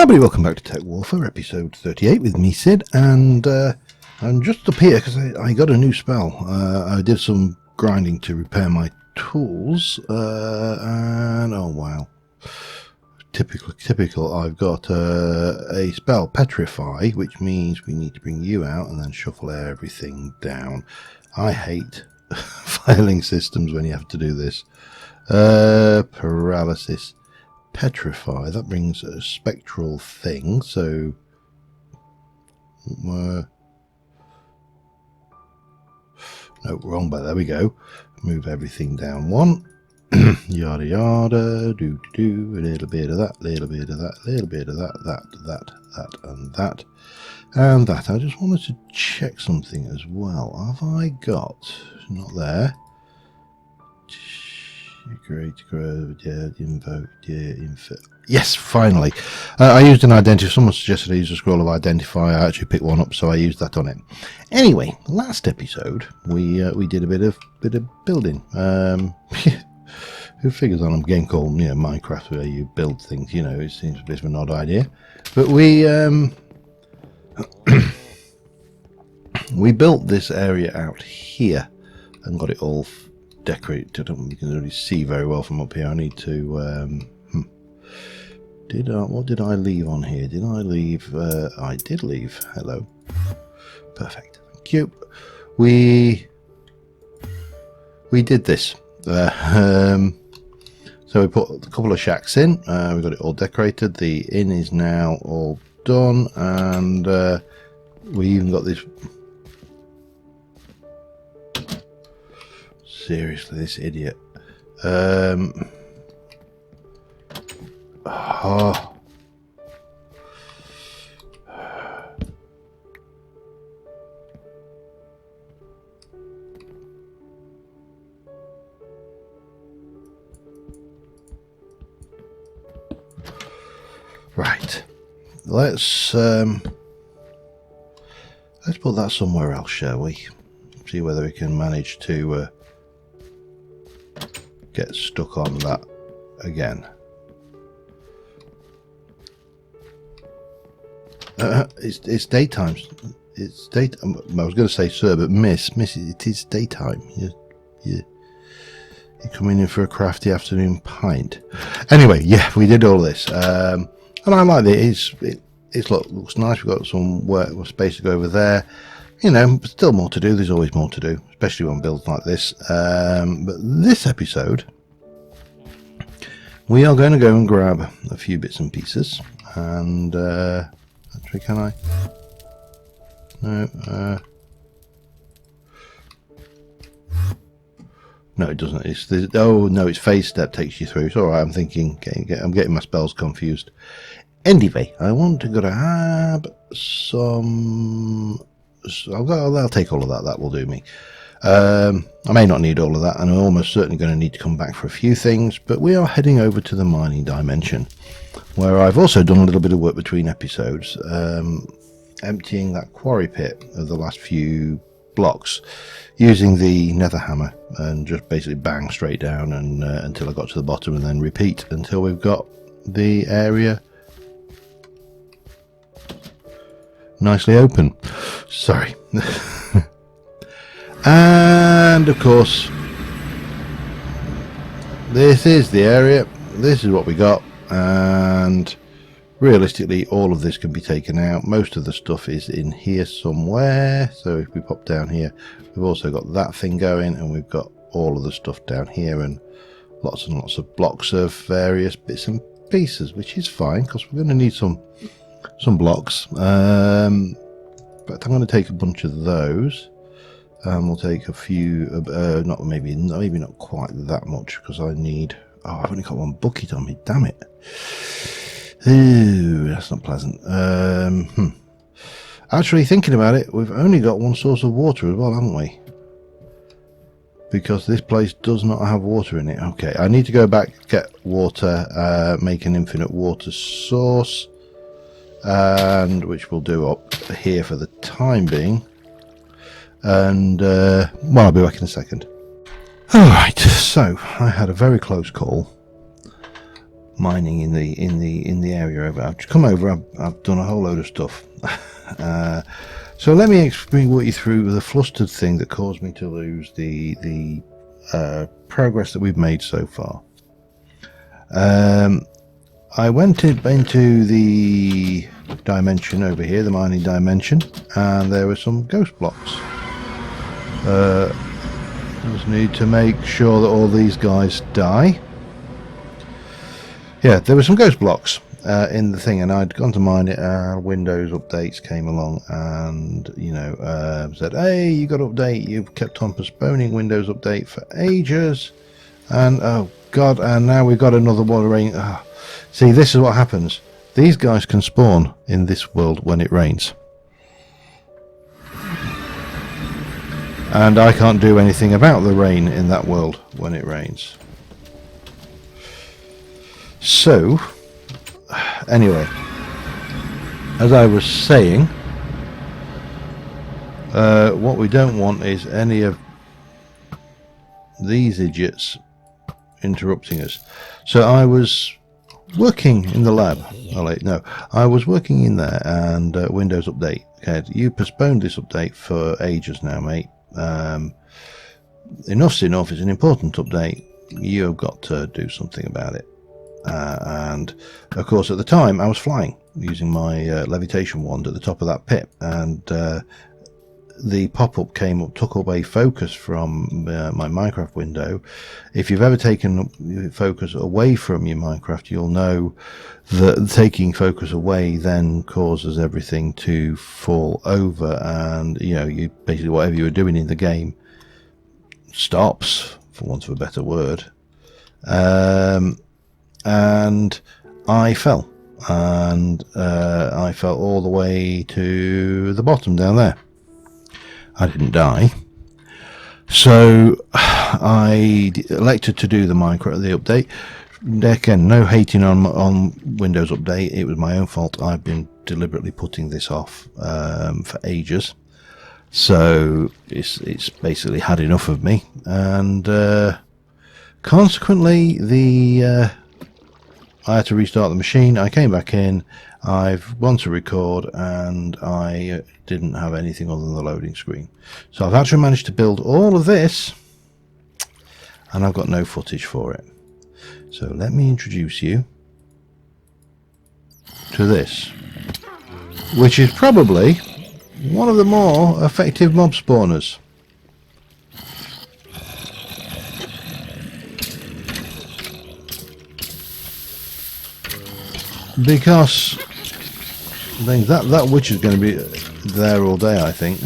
Everybody, welcome back to TekWarfare, episode 38 with me, Sid, and I'm just up here because I got a new spell. I did some grinding to repair my tools, and oh wow, typical. I've got a spell, Petrify, which means we need to bring you out and then shuffle everything down. I hate filing systems when you have to do this. Paralysis. Petrify, that brings a spectral thing, so no, wrong, but there we go. Move everything down one. Yada yada, do a little bit of that, little bit of that, little bit of that, that and that and that. I just wanted to check something as well. Have I got, not there, great, info, yes, finally. I used an identifier. Someone suggested I use a scroll of identifier. I actually picked one up, so I used that on it. Anyway, last episode we did a bit of building. Who figures on a game called Minecraft where you build things? It seems a bit of an odd idea, but we we built this area out here and got it all decorated. I don't think you can really see very well from up here. I need to what did I leave on here? Did I leave I did leave, hello, perfect, thank you. We did this, so we put a couple of shacks in, we got it all decorated. The inn is now all done, and we even got this. Seriously, this idiot. Right. Let's put that somewhere else, shall we? See whether we can manage to get stuck on that again. It's daytime. It's daytime. I was going to say sir, but miss, it is daytime. You're coming in for a crafty afternoon pint. Anyway, yeah, we did all this, and I like it. It looks nice. We've got some space to go over there. Still more to do. There's always more to do, especially on builds like this. But this episode, we are going to go and grab a few bits and pieces. And actually, can I? No. No, it doesn't. Oh no, it's phase step takes you through. It's all right. I'm thinking, I'm getting my spells confused. Anyway, I want to grab some. I'll take all of that. That will do me. I may not need all of that, and I'm almost certainly going to need to come back for a few things, but we are heading over to the mining dimension, where I've also done a little bit of work between episodes, emptying that quarry pit of the last few blocks using the nether hammer, and just basically bang straight down and until I got to the bottom, and then repeat until we've got the area nicely open. Sorry. And of course, this is the area. This is what we got, and realistically all of this can be taken out. Most of the stuff is in here somewhere, so if we pop down here, we've also got that thing going, and we've got all of the stuff down here, and lots of blocks of various bits and pieces, which is fine because we're going to need some blocks, but I'm going to take a bunch of those, and we'll take a few, maybe not quite that much, because I need, I've only got one bucket on me, damn it. Ooh, that's not pleasant. Actually, thinking about it, we've only got one source of water as well, haven't we? Because this place does not have water in it. Okay, I need to go back, get water, make an infinite water source, and which we'll do up here for the time being. And well, I'll be back in a second. Alright, so I had a very close call mining in the area over. I've come over. I've done a whole load of stuff. So let me walk you through the flustered thing that caused me to lose the progress that we've made so far. I went into the dimension over here, the mining dimension, and there were some ghost blocks. Just need to make sure that all these guys die. Yeah, there were some ghost blocks in the thing, and I'd gone to mine it, and Windows updates came along and, you know, said, hey, you got to update. You've kept on postponing Windows update for ages, and oh god, and now we've got another one rain. Oh. See, this is what happens. These guys can spawn in this world when it rains, and I can't do anything about the rain in that world when it rains. So anyway, as I was saying, what we don't want is any of these idiots interrupting us. So I was working in the lab. I was working in there, and Windows update. Okay, you postponed this update for ages now, mate. Enough's enough. It's an important update. You've got to do something about it. And of course, at the time, I was flying using my levitation wand at the top of that pit, and the pop-up came up, took away focus from my Minecraft window. If you've ever taken focus away from your Minecraft, you'll know that taking focus away then causes everything to fall over, and you know, you basically whatever you were doing in the game stops, for want of a better word. And I fell, and I fell all the way to the bottom down there. I didn't die, so I elected to do the update. Again, no hating on Windows Update. It was my own fault. I've been deliberately putting this off for ages, so it's basically had enough of me, and consequently I had to restart the machine. I came back in, I've gone to record, and I didn't have anything other than the loading screen. So I've actually managed to build all of this, and I've got no footage for it. So let me introduce you to this, which is probably one of the more effective mob spawners. Because I think that witch is going to be there all day, I think.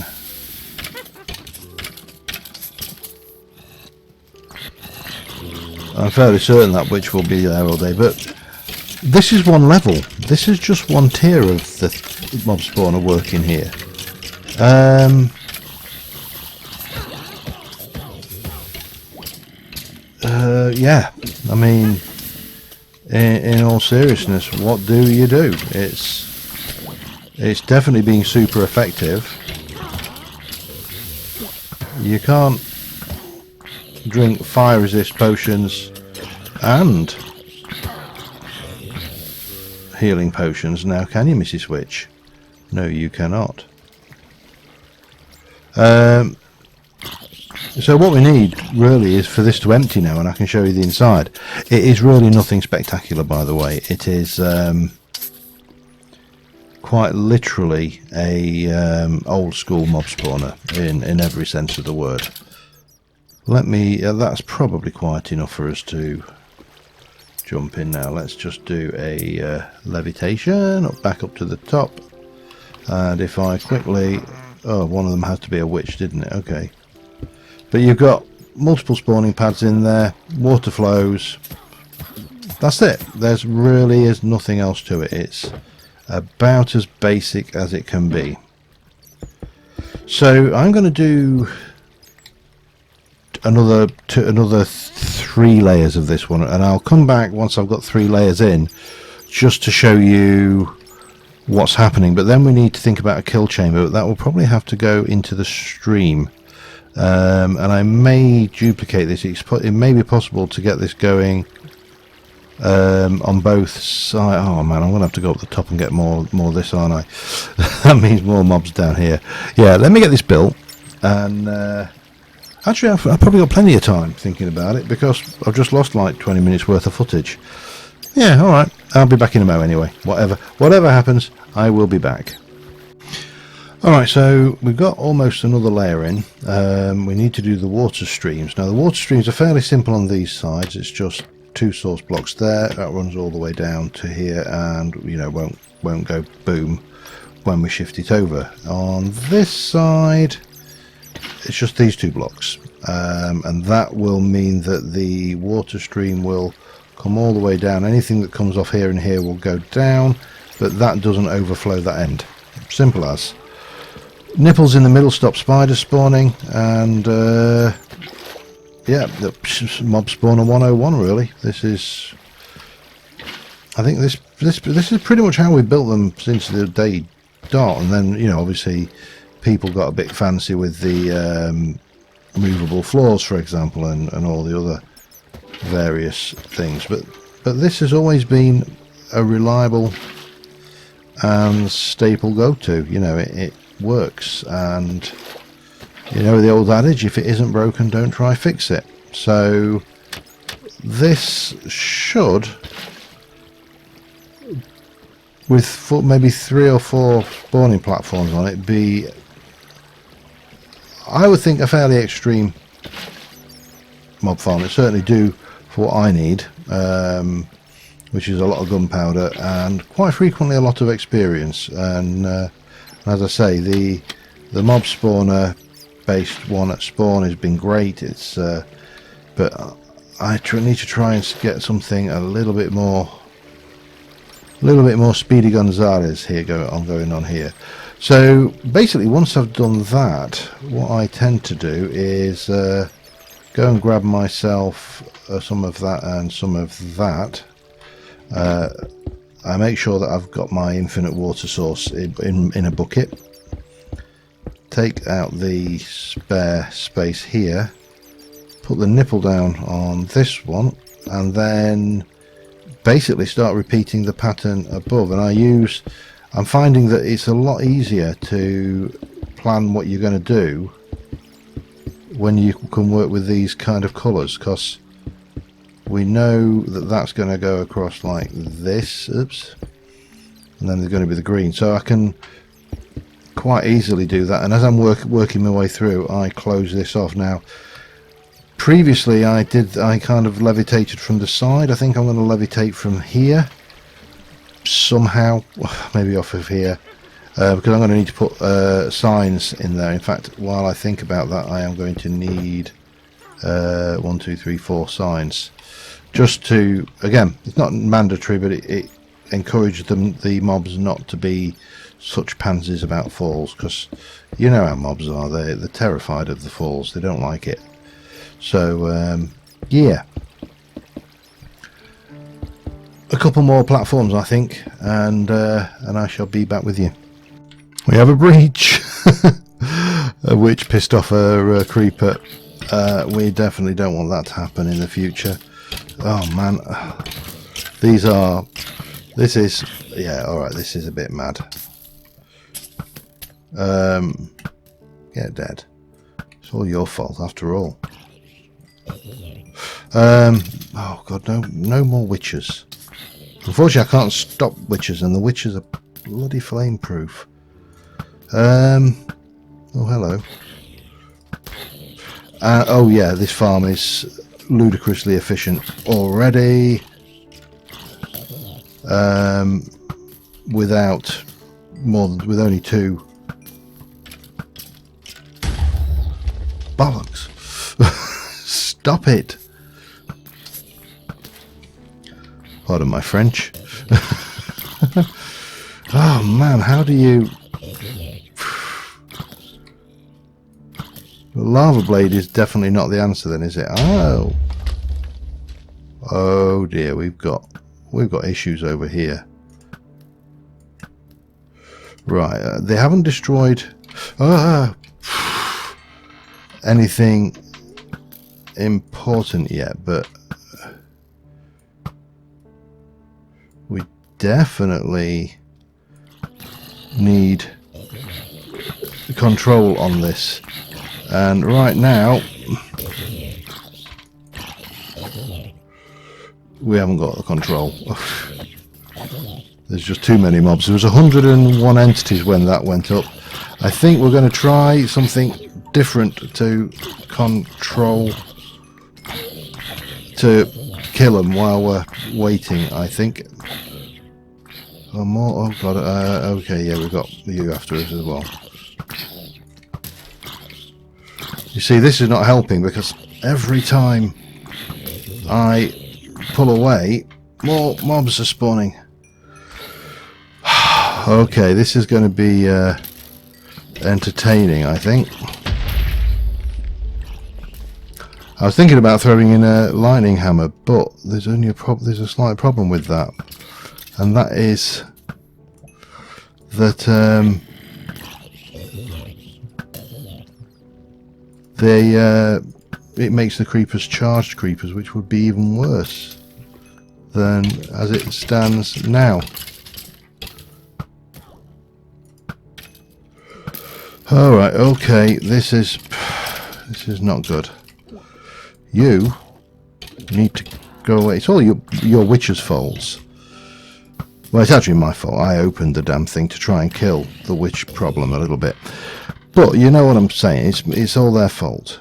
I'm fairly certain that witch will be there all day, but this is one level. This is just one tier of the mob spawner working here. Yeah, I mean, in all seriousness, what do you do? It's definitely being super effective. You can't drink fire resist potions and healing potions now, can you, Mrs. Witch? No, you cannot. So what we need really is for this to empty now, and I can show you the inside. It is really nothing spectacular, by the way. It is quite literally a old school mob spawner in every sense of the word. Let me, that's probably quite enough for us to jump in now. Let's just do a levitation back up to the top, and if I quickly, oh, one of them has to be a witch, didn't it? Okay. But you've got multiple spawning pads in there, water flows. That's it. There's really is nothing else to it. It's about as basic as it can be. So I'm going to do another 3 layers of this one, and I'll come back once I've got 3 layers in, just to show you what's happening. But then we need to think about a kill chamber, but that will probably have to go into the stream. And I may duplicate this. It may be possible to get this going on both sides. Oh man, I'm gonna have to go up the top and get more of this, aren't I? That means more mobs down here. Yeah, let me get this built, and actually I've probably got plenty of time thinking about it, because I've just lost like 20 minutes worth of footage. Yeah, all right, I'll be back in a mo anyway. Whatever happens, I will be back. Alright, so we've got almost another layer in. We need to do the water streams. Now the water streams are fairly simple on these sides. It's just 2 source blocks there. That runs all the way down to here, and you know, won't go boom when we shift it over. On this side, it's just these 2 blocks, and that will mean that the water stream will come all the way down. Anything that comes off here and here will go down, but that doesn't overflow that end. Simple as. Nipples in the middle stop spiders spawning, and yeah, the mob spawner 101 really. This is, I think this is pretty much how we built them since the day dot, and then, you know, obviously people got a bit fancy with the movable floors, for example, and all the other various things, but this has always been a reliable and staple go-to. You know, it works, and you know the old adage, if it isn't broken, don't try fix it. So this should, with maybe 3 or 4 spawning platforms on it, be, I would think, a fairly extreme mob farm. It certainly do for what I need, which is a lot of gunpowder and quite frequently a lot of experience. And as I say, the mob spawner based one at spawn has been great. It's but I need to try and get something a little bit more Speedy Gonzales here going on here. So basically, once I've done that, what I tend to do is go and grab myself some of that and some of that. I make sure that I've got my infinite water source in a bucket. Take out the spare space here, put the nipple down on this one, and then basically start repeating the pattern above. And I'm finding that it's a lot easier to plan what you're going to do when you can work with these kind of colours, because we know that that's going to go across like this, oops, and then there's going to be the green, so I can quite easily do that. And as I'm working my way through, I close this off. Now previously I kind of levitated from the side. I think I'm going to levitate from here somehow, maybe off of here, because I'm going to need to put signs in there. In fact, while I think about that, I am going to need 1, 2, 3, 4 signs, just to, again, it's not mandatory, but it encourages the mobs not to be such pansies about falls, because you know how mobs are. They're terrified of the falls. They don't like it. So yeah, a couple more platforms, I think, and I shall be back with you. We have a breach, which pissed off a creeper. We definitely don't want that to happen in the future. Oh man, this is, yeah, alright, this is a bit mad. Get dead. It's all your fault after all. Oh god, no more witches. Unfortunately, I can't stop witches, and the witches are bloody flame proof. Oh hello. Oh yeah, this farm is ludicrously efficient already. With only 2. Bollocks. Stop it. Pardon my French. Oh man, how do you... The lava blade is definitely not the answer then, is it? Oh dear, we've got issues over here. Right, they haven't destroyed anything important yet, but definitely need control on this, and right now we haven't got the control. There's just too many mobs. There was 101 entities when that went up. I think we're going to try something different to control, to kill them while we're waiting, I think. Oh, more. Oh god. Okay, yeah, we've got you after us as well. You see, this is not helping because every time I pull away, more mobs are spawning. Okay, this is going to be entertaining, I think. I was thinking about throwing in a lightning hammer, but there's only there's a slight problem with that, and that is that it makes the creepers charged creepers, which would be even worse than as it stands now. Alright, okay, this is not good. You need to go away. It's all your witch's faults. Well, it's actually my fault. I opened the damn thing to try and kill the witch problem a little bit. But you know what I'm saying, it's all their fault.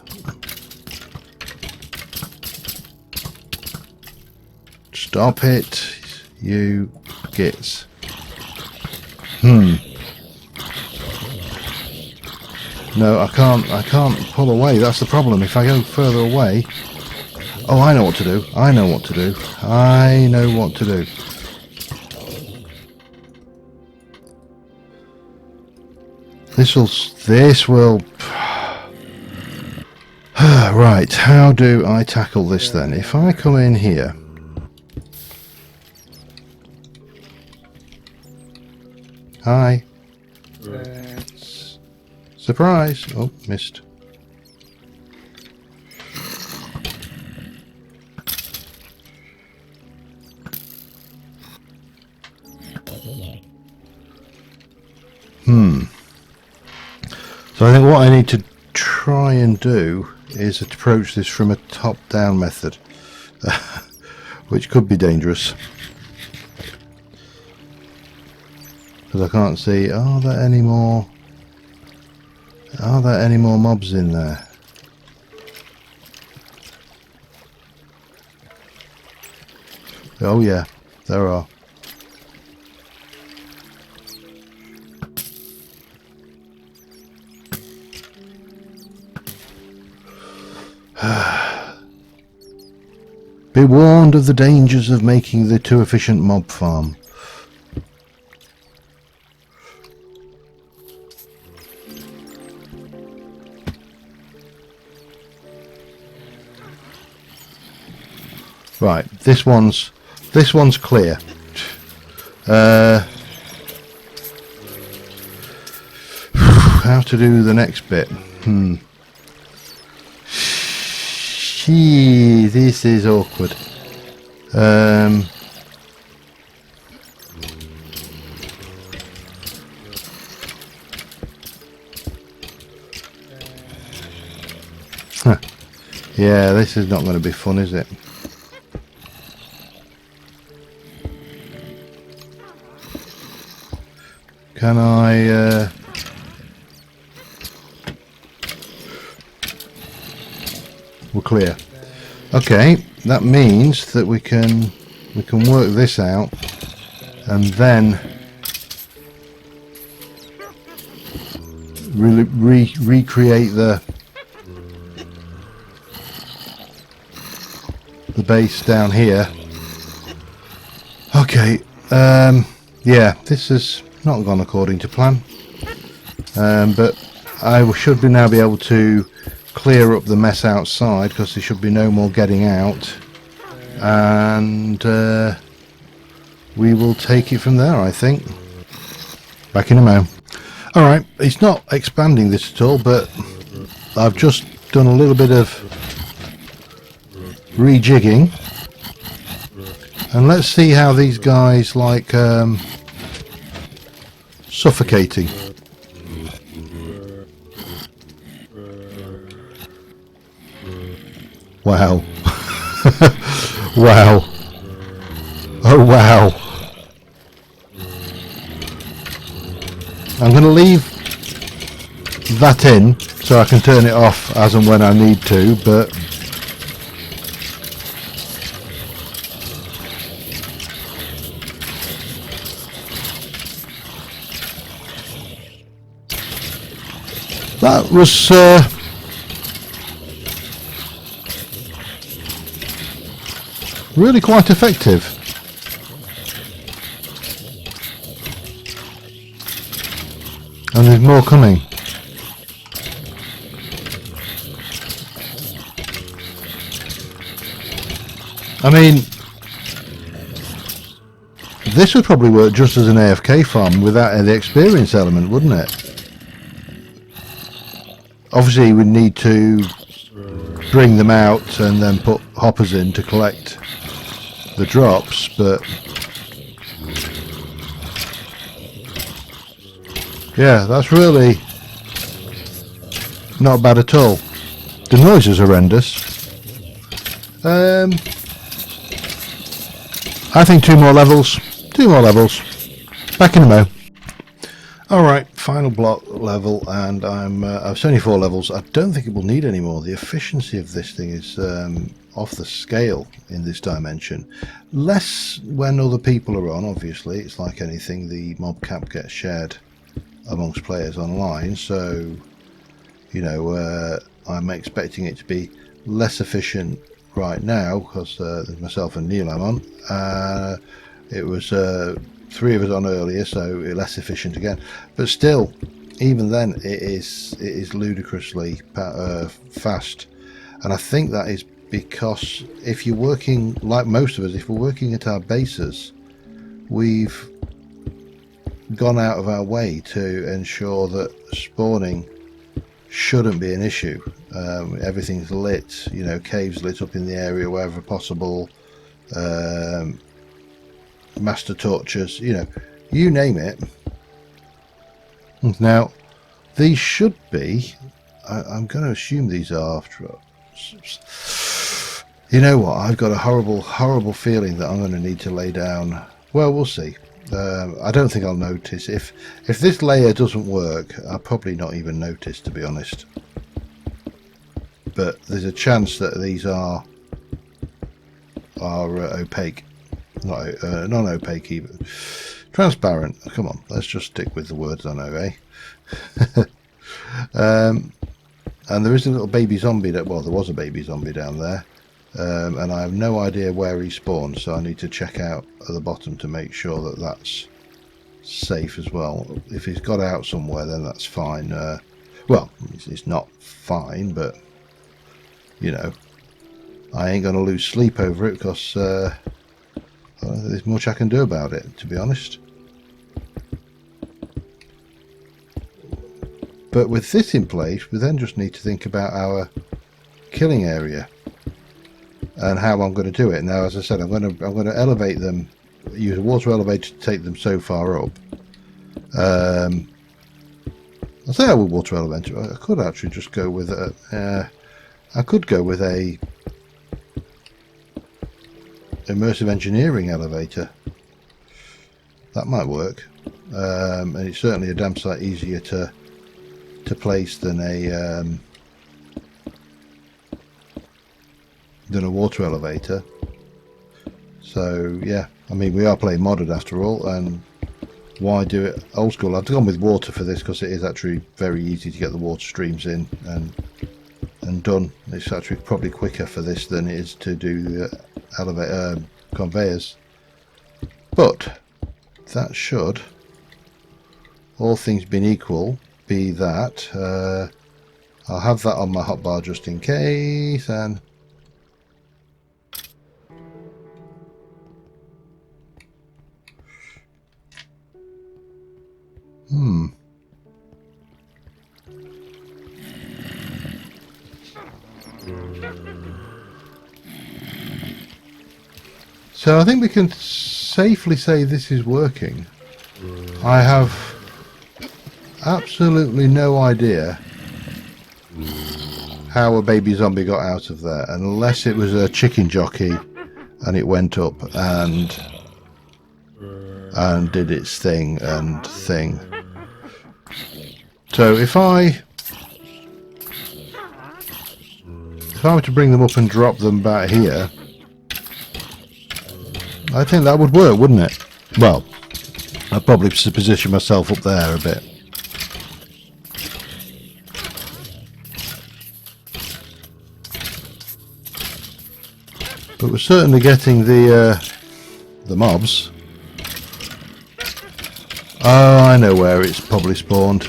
Stop it, you gits. No, I can't pull away. That's the problem. If I go further away... Oh, I know what to do. I know what to do. I know what to do. This will... Right, how do I tackle this then? If I come in here... Hi. Surprise! Oh, missed. So I think what I need to try and do is approach this from a top-down method, which could be dangerous. Because I can't see, are there any more mobs in there? Oh yeah, there are. Be warned of the dangers of making the too efficient mob farm. Right, this one's clear. How to do the next bit? Gee, this is awkward. Yeah, this is not going to be fun, is it? Can I... We're clear. Okay, that means that we can work this out, and then really recreate the base down here. Okay, yeah, this has not gone according to plan, but I should now be able to clear up the mess outside, because there should be no more getting out, and we will take it from there, I think. Back in a moment. Alright, it's not expanding this at all, but I've just done a little bit of rejigging, And let's see how these guys like suffocating. Wow. Wow. Oh wow. I'm going to leave that in so I can turn it off as and when I need to, but that was really quite effective. And there's more coming. I mean, this would probably work just as an AFK farm without the experience element, wouldn't it? Obviously we need to bring them out and then put hoppers in to collect the drops, but yeah, that's really not bad at all. The noise is horrendous. I think two more levels. Back in a mo. Alright, final block level, and I've only 4 levels. I don't think it will need any more. The efficiency of this thing is off the scale in this dimension. Less when other people are on, obviously. It's like anything, the mob cap gets shared amongst players online, so you know, I'm expecting it to be less efficient right now because there's myself and Neil I'm on. It was 3 of us on earlier, so less efficient again, but still, even then it is ludicrously fast. And I think that is because if you're working like most of us, if we're working at our bases, we've gone out of our way to ensure that spawning shouldn't be an issue. Everything's lit, you know, caves lit up in the area wherever possible, master torches, you know, you name it. Now these should be, I'm going to assume these are after, you know what, I've got a horrible feeling that I'm going to need to lay down, well, we'll see. I don't think I'll notice. If this layer doesn't work, I'll probably not even notice, to be honest. But there's a chance that these are opaque, not non-opaque even. Transparent. Come on, let's just stick with the words I know, eh? And there is a little baby zombie that, well, there was a baby zombie down there. And I have no idea where he spawned, so I need to check out at the bottom to make sure that that's safe as well. If he's got out somewhere, then that's fine. Well, it's not fine, but you know, I ain't going to lose sleep over it because there's much I can do about it, to be honest. But with this in place, we then just need to think about our killing area and how I'm going to do it. Now, as I said, I'm going to elevate them, use a water elevator to take them so far up. I say I would water elevator. I could actually just go with a. I could go with a immersive engineering elevator. That might work, and it's certainly a damn sight easier to place than a water elevator. So yeah, I mean, we are playing modded after all, and why do it old school? I've gone with water for this because it is actually very easy to get the water streams in and done. It's actually probably quicker for this than it is to do the elevator conveyors, but that should, all things being equal, be that. I'll have that on my hotbar just in case. And So I think we can safely say this is working. I have absolutely no idea how a baby zombie got out of there, unless it was a chicken jockey and it went up and did its thing and thing. So if I were to bring them up and drop them back here, I think that would work, wouldn't it? Well, I'd probably position myself up there a bit. But we're certainly getting the mobs. Oh, I know where it's probably spawned.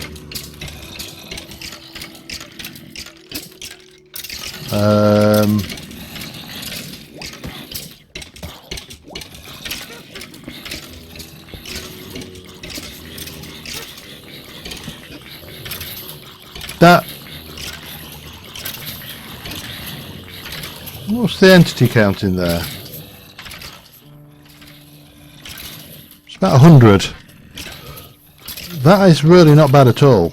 What's the entity count in there? It's about 100. That is really not bad at all.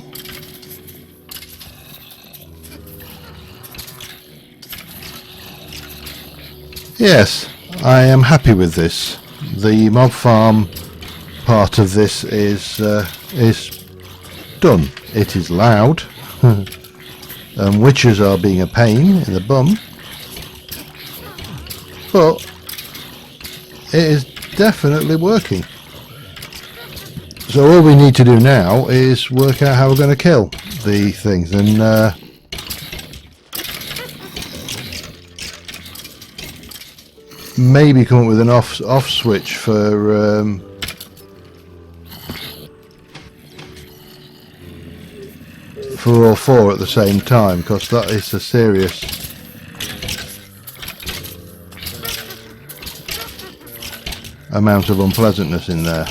Yes, I am happy with this. The mob farm part of this is done. It is loud, and witches are being a pain in the bum, but it is definitely working. So all we need to do now is work out how we're going to kill the things, and maybe come up with an off switch for all four at the same time, because that is a serious amount of unpleasantness in there.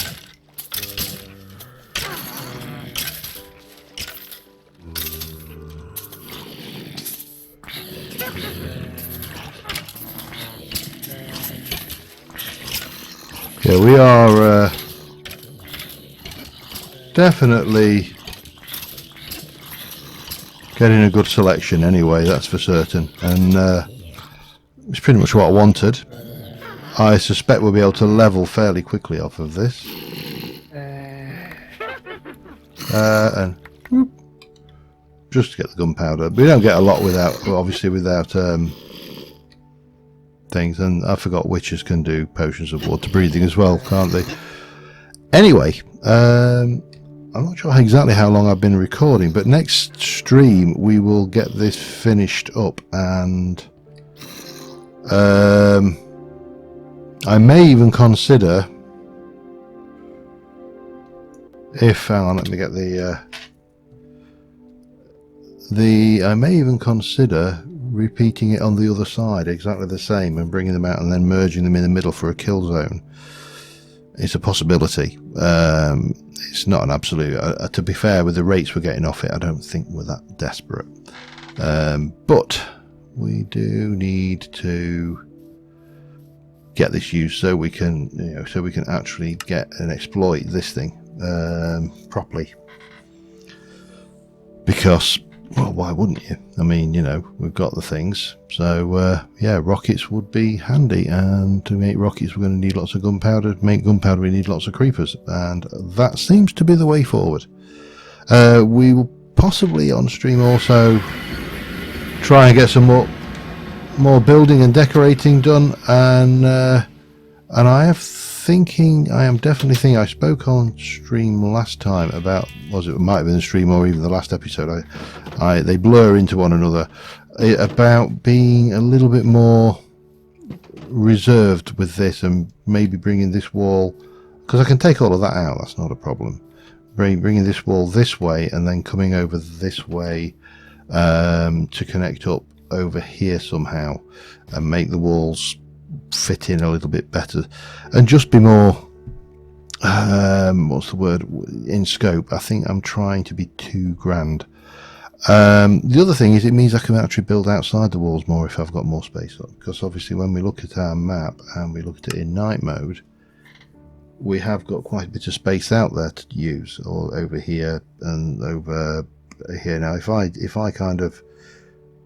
Yeah, we are definitely getting a good selection anyway, that's for certain, and it's pretty much what I wanted. I suspect we'll be able to level fairly quickly off of this. And whoop, just to get the gunpowder. We don't get a lot without, obviously, without things, and I forgot witches can do potions of water breathing as well, can't they? Anyway, I'm not sure exactly how long I've been recording, but next stream we will get this finished up, and I may even consider, if, hang on, let me get I may even consider repeating it on the other side exactly the same and bringing them out and then merging them in the middle for a kill zone. It's a possibility. It's not an absolute, to be fair, with the rates we're getting off it, I don't think we're that desperate, but we do need to get this used so we can, so we can actually get and exploit this thing properly, because, well, why wouldn't you? I mean, we've got the things, so yeah, rockets would be handy, and to make rockets we're going to need lots of gunpowder. To make gunpowder we need lots of creepers, and that seems to be the way forward. We will possibly on stream also try and get some more building and decorating done, and I am definitely thinking, I spoke on stream last time about, it might have been the stream or even the last episode, they blur into one another, about being a little bit more reserved with this, and maybe bringing this wall, because I can take all of that out, that's not a problem, bringing this wall this way and then coming over this way to connect up over here somehow and make the walls fit in a little bit better and just be more what's the word, in scope. I think I'm trying to be too grand. The other thing is it means I can actually build outside the walls more if I've got more space up, because obviously when we look at our map and we look at it in night mode, we have got quite a bit of space out there to use, or over here and over here. Now if I kind of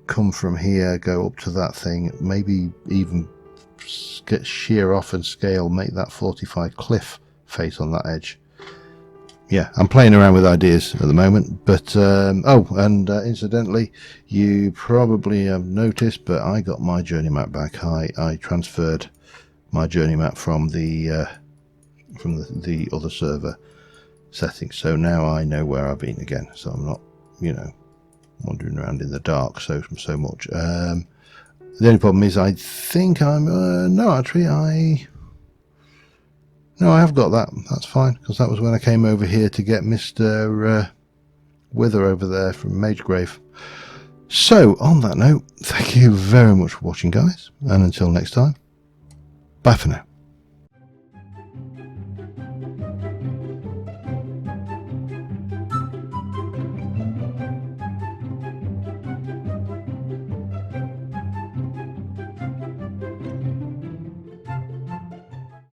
come from here, go up to that thing, maybe even shear off and scale, make that fortified cliff face on that edge. Yeah, I'm playing around with ideas at the moment, but incidentally, you probably have noticed, but I got my journey map back. I transferred my journey map from the other server settings, so now I know where I've been again, so I'm not, wandering around in the dark so much. The only problem is I think I'm I have got that. That's fine, because that was when I came over here to get Mr. Wither over there from Magegrave. So, on that note, thank you very much for watching, guys, and until next time, bye for now.